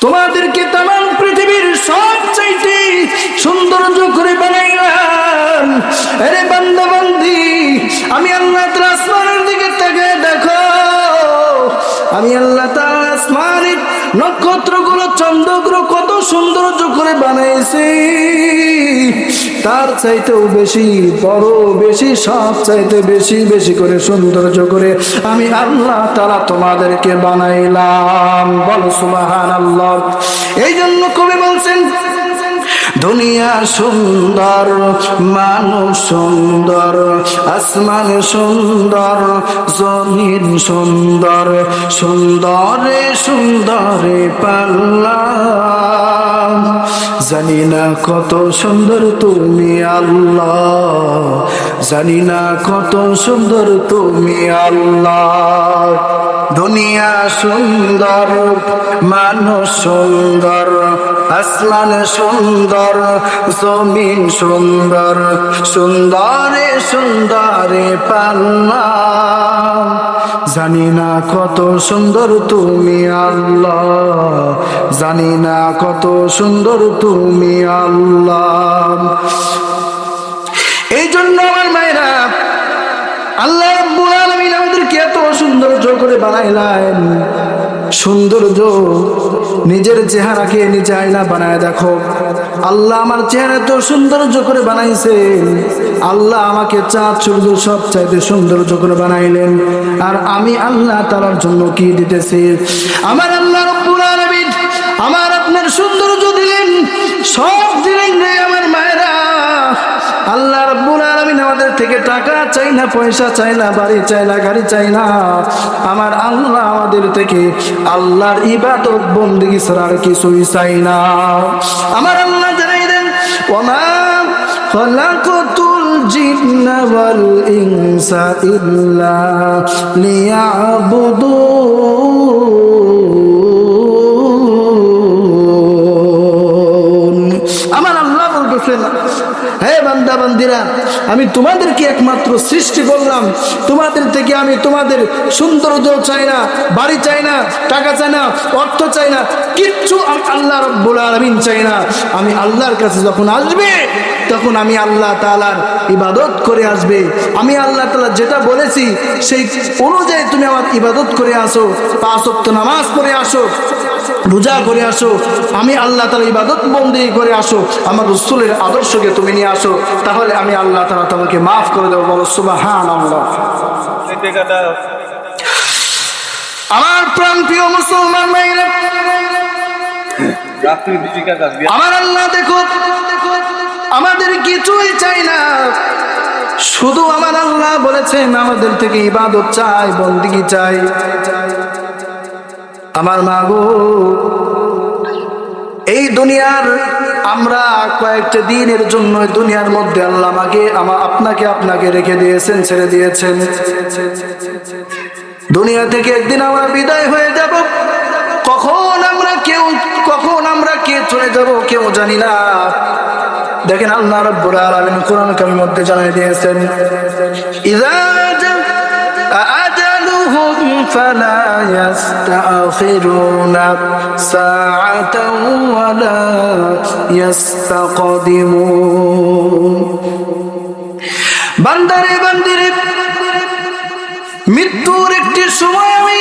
তোমাদেরকে তামাম পৃথিবীর সবচাইতে সৌন্দর্য করে বানাইলাম। আরে বান্দা বান্দি, আমি আল্লাহ তাআলা আসমানের দিকে তাকিয়ে দেখো, আমি আল্লাহ তাআলা আসমানের নক্ষত্রগুলো চন্দ্রগুলো কত সৌন্দর্য করে বানাইছি। তার চাইতেও বেশি বড়, বেশি সব চাইতে বেশি বেশি করে সৌন্দর্য করে আমি আল্লাহ তাআলা তোমাদেরকে বানাইলাম। বলো সুবহানাল্লাহ। এই জন্য কবি বলছেন, দুনিয়া সুন্দর, মানুষ সুন্দর, আসমান সুন্দর, জমিন সুন্দর, সুন্দরে সুন্দরে পাল্লা। জানি না কত সুন্দর তুমি আল্লাহ, জানি না কত সুন্দর তুমি আল্লাহ। দুনিয়া সুন্দর, মানুষ সুন্দর, আসমান সুন্দর, জমিন সুন্দর, সুন্দরে সুন্দরে পাল্লা। জানি না কত সুন্দর তুমি আল্লাহ, জানি না কত সুন্দর তুমি আল্লাহ। এই জন্য আমার মায়েরা, আল্লাহ রাব্বুল আলামিন আমাদেরকে এত সৌন্দর্য করে বানাইলেন। সৌন্দর্য নিজের চেহারাকে নিজে আয়না বানায় দেখো। আল্লাহ আমার চেহারা তো সৌন্দর্য করে বানাইছে, আল্লাহ আমাকে চাঁদ সূর্য সব চাইতে সৌন্দর্য করে বানাইলেন। আর আমি আল্লাহ তাআলার জন্য কি দিতেছি? আমার আল্লাহ রাব্বুল আলামিন আমার আপনার সৌন্দর্য দিলেন, সব দিলেন রে আমার মায়েরা। আল্লাহ রাব্বুল আলামিন আমাদের থেকে টাকা চাই না, পয়সা চাই না, বাড়ি চাই না, গাড়ি চাই না। আমার আল্লাহ আমাদের থেকে আল্লাহর ইবাদত বন্দেগী ছাড়া আর কিছুই চাই না। আমার আল্লাহ জানাই দেন, ওমা খালাকাতুল জিন্না ওয়াল ইনসা ইল্লা লিয়াবুদুন। আমার আল্লাহ বলতেছেন, হে বান্দা বান্দিরা, আমি তোমাদেরকে একমাত্র সৃষ্টি করলাম, তোমাদের থেকে আমি তোমাদের সৌন্দর্য চাই না, বাড়ি চাই না, টাকা চাই না, অর্থ চাই না, কিচ্ছু আমি আল্লাহ রাব্বুল আলামিন চাই না। আমি আল্লাহর কাছে যখন আসবে তখন আমি আল্লাহ তাআলার ইবাদত করে আসবে। আমি আল্লাহ তাআলা যেটা বলেছি সেই অনুযায়ী তুমি আমার ইবাদত করে আসো, 5 ওয়াক্ত নামাজ পড়ে আসো, রোজা করে আসো, আমি আল্লাহ তাআলা ইবাদত বন্দেগী করে আসো, আমার রাসূলের আদর্শকে তুমি নিয়ে আসো, তাহলে আমি আল্লাহ তাআলা তোমাকে মাফ করে দেব। বলো সুবহানাল্লাহ। আমার প্রাণপ্রিয় মুসলমান ভাইরা, আমার আল্লাহ দেখো আমাদের কিছুই চাই না, শুধু আমার আল্লাহ বলেছেন আমাদের থেকে ইবাদত চাই, বন্দেগী চাই। আমার মাগো, এই দুনিয়ার আমরা কয়েকটা দিনের জন্য দুনিয়ার মধ্যে আল্লাহ আমাকে আপনাকে রেখে দিয়েছেন, ছেড়ে দিয়েছেন। দুনিয়া থেকে একদিন আমরা বিদায় হয়ে যাব। কখন আমরা কে চলে যাব কেউ জানি না। দেখেন আল্লাহ রাব্বুল আলামিন কোরআন কারীমের মধ্যে জানিয়ে দিয়েছেন, ইযা আজালুহুম ফালা ইস্তাখিরুনা সাআতাও ওয়ালা ইস্তাকদিমুন। বান্দারে বান্দিরে, মৃত্যুর একটি সময়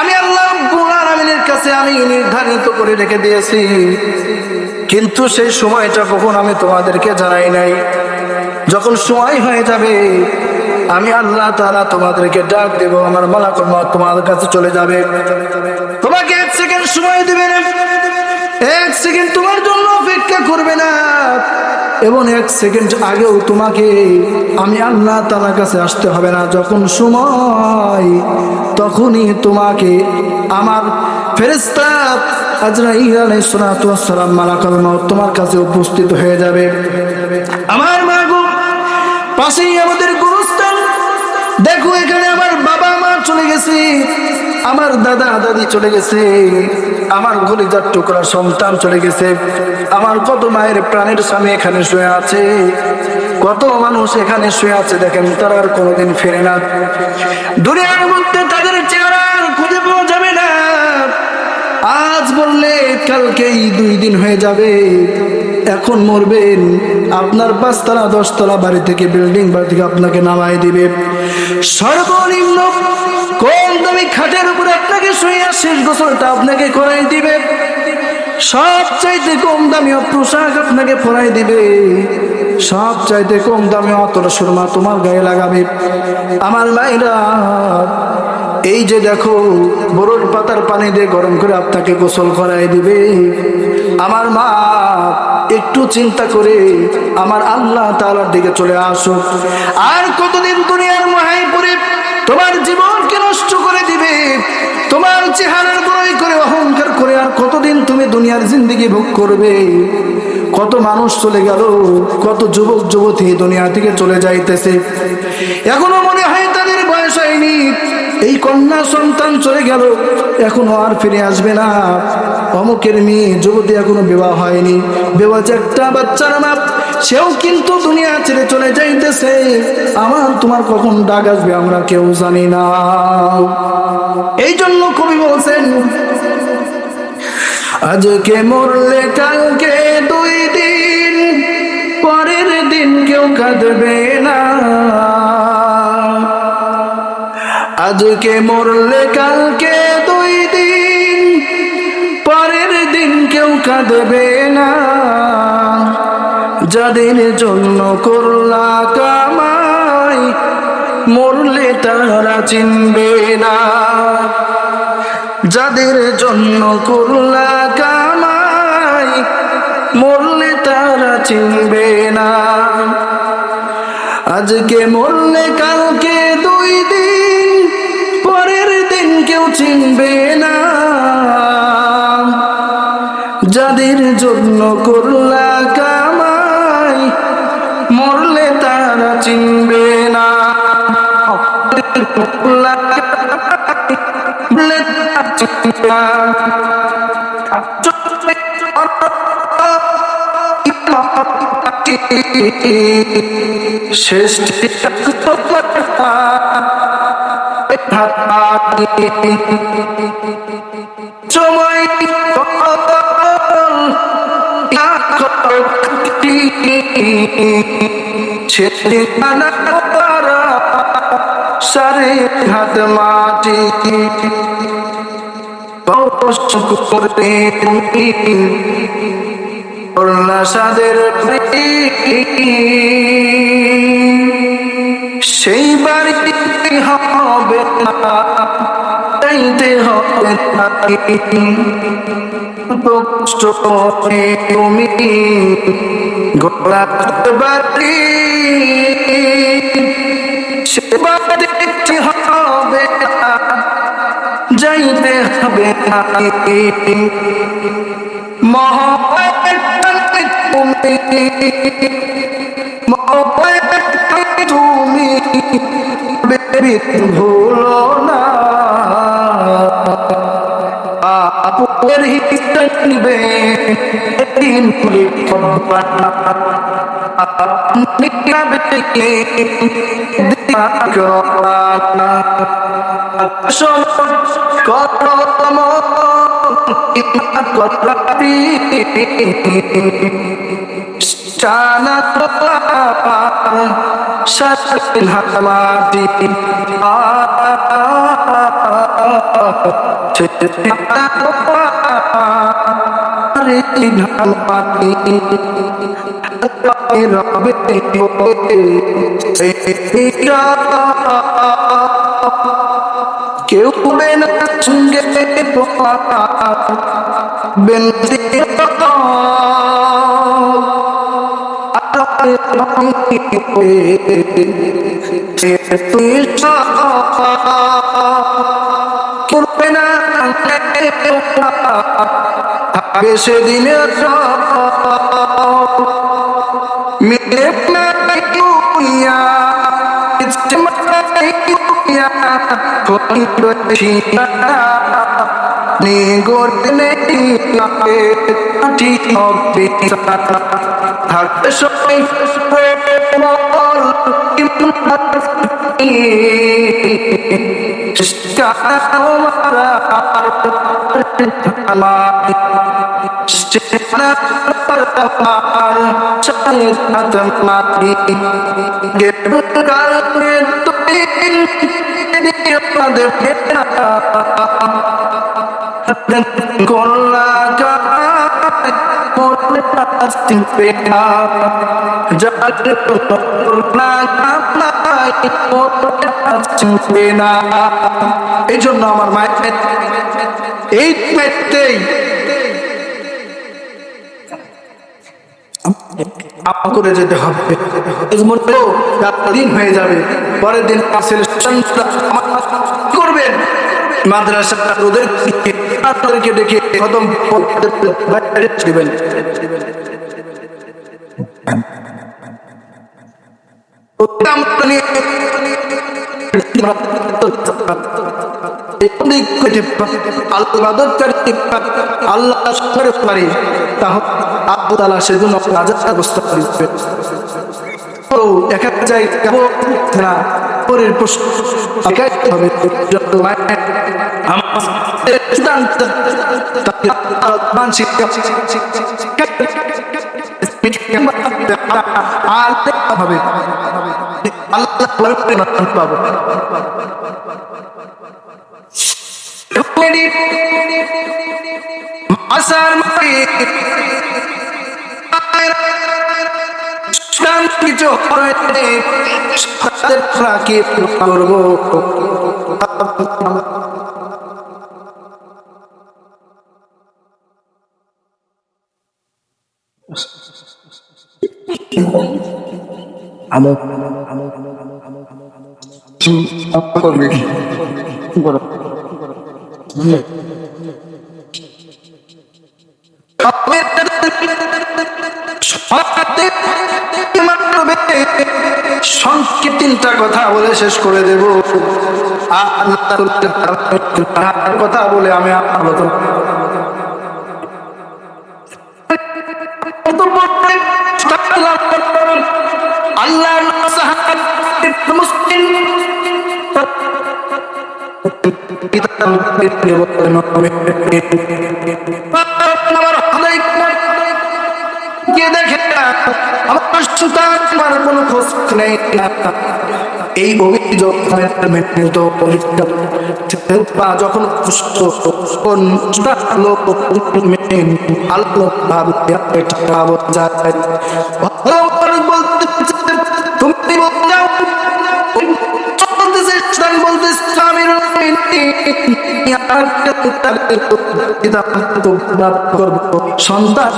আমি আল্লাহ রাব্বুল আলামিনের কাছে আমি নির্ধারিত করে রেখে দিয়েছি, কিন্তু সেই সময়টা কখন আমি তোমাদেরকে জানাই নাই। যখন সময় হয়ে যাবে আমি আল্লাহ তাআলা তোমাদেরকে ডাক দেব, আমার মালাকুল মউত তোমাদের কাছে চলে যাবে, তোমাকে 1 সেকেন্ড সময় দিবে না, 1 সেকেন্ড তোমার জন্য অপেক্ষা করবে না, এবং 1 সেকেন্ড আগেও তোমাকে আমি আল্লাহ তাআলার কাছে আসতে হবে না। যখন সময় তখনই তোমাকে আমার ফেরেশতা আজরাইল আলাইহিস সালাতু ওয়াস সালাম মালাকুল মউত তোমার কাছে উপস্থিত হয়ে যাবে। আমার মাগো, পাশেই আমাদের গুরুস্থান, দেখো এখানে আমার বাবা মা চলে গেছে, আমার দাদা দাদি চলে গেছে, আমার কলিজার টুকরা সন্তান চলে গেছে, আমার কত মায়ের প্রাণের স্বামী এখানে শুয়ে আছে, কত মানুষ এখানে শুয়ে আছে। দেখেন তারা আর কোনোদিন ফিরে না। দুনিয়ার মধ্যে তাদের চেহারা খুঁজে পাওয়া যাবে না। আজ বললে কালকেই 2 দিন হয়ে যাবে, এখন মরবেন, আপনার 5 তলা 10 তলা বাড়ি থেকে বিল্ডিং বাড়ি থেকে আপনাকে নামাই দিবে। সর্বনিম্ন কম দামি খাটের উপরে আপনাকে শুয়ে শেষ গোসলটা আপনাকে করাই দিবে। সবচাইতে কম দামি পোশাক আপনাকে পরাই দিবে। সবচাইতে কম দামি অতটা সুরমা তোমার গায়ে লাগাবে। আমার মায়েরা, এই যে দেখো বরফ পাতার পানি দিয়ে গরম করে আপনাকে গোসল করাই দিবে। আমার মা, একটু চিন্তা করে আমার আল্লাহ তাআলার দিকে চলে আসো। আর কতদিন দুনিয়ার মায়ায় পড়ে তোমার জীবনকে নষ্ট করে দিবে, তোমার চেহারার বড়াই করে অহংকার করে আর কতদিন তুমি দুনিয়ার জিন্দেগি ভোগ করবে? কত মানুষ চলে গেল, কত যুবক যুবতী দুনিয়া থেকে চলে যাইতেছে, এখনো মনে হয় তাদের বয়স হয়নি। এই কন্যা সন্তান চলে গেল, এখনো আর ফিরে আসবে না। অমুকের মেয়ে যুবতী এখনো বিবাহ হয়নি, বিবাহ একটা বাচ্চার মা, সেও কিন্তু দুনিয়া ছেড়ে চলে যাইতেছে। আমার তোমার কখন ডাক আসবে আমরা কেউ জানি না। এই জন্য কবি বলছেন, আজকে মরলে কালকে 2 দিন, পরের দিন কেউ কাঁদবে না। আজকে মরলে কালকে 2 দিন, পরের দিন কেউ কাঁদবে না। যাদের জন্য করলা কামাই, মরলে তারা চিনবে না। যাদের জন্য করলা কামাই, মরলে তারা চিনবে না। আজকে মরলে কালকে 2 দিন, পরের দিন কেউ চিনবে না। যাদের জন্য করলা কামাই, মরলে তারা চিনবে না। শেষ সময় সারে হাত মাটি করলা সাদের সেই বাড়ি হবে না, চাইতে হবে কষ্ট করে তুমি গোলা বাড়ি, সে বাড়ি হবে না, যাইতে হবে না। তুমি বেবি ভুলো না, আপুর হিস্তা নিবে মাটি কেউ বেনা সঙ্গে করবে না সেদিন মিলে থাকবে সবাই এই জন্য আমার মায়ের এই পেটেই করে যেতে হবে। দিন হয়ে যাবে, পরের দিন করবেন মাদ্রাসা ওদেরকে ডেকে খতম দিবেন। আল্লাহ সেজন্য ব্যবস্থা করবে। কিছু করবো সংক্ষেপে তিনটা কথা বলে শেষ করে দেব। কথা বলে আমি আলোচনা আল্লাহ মুসলিম আমার কোনো খোঁজ নেই। এই অভিযোগ যখন তুমি সন্তান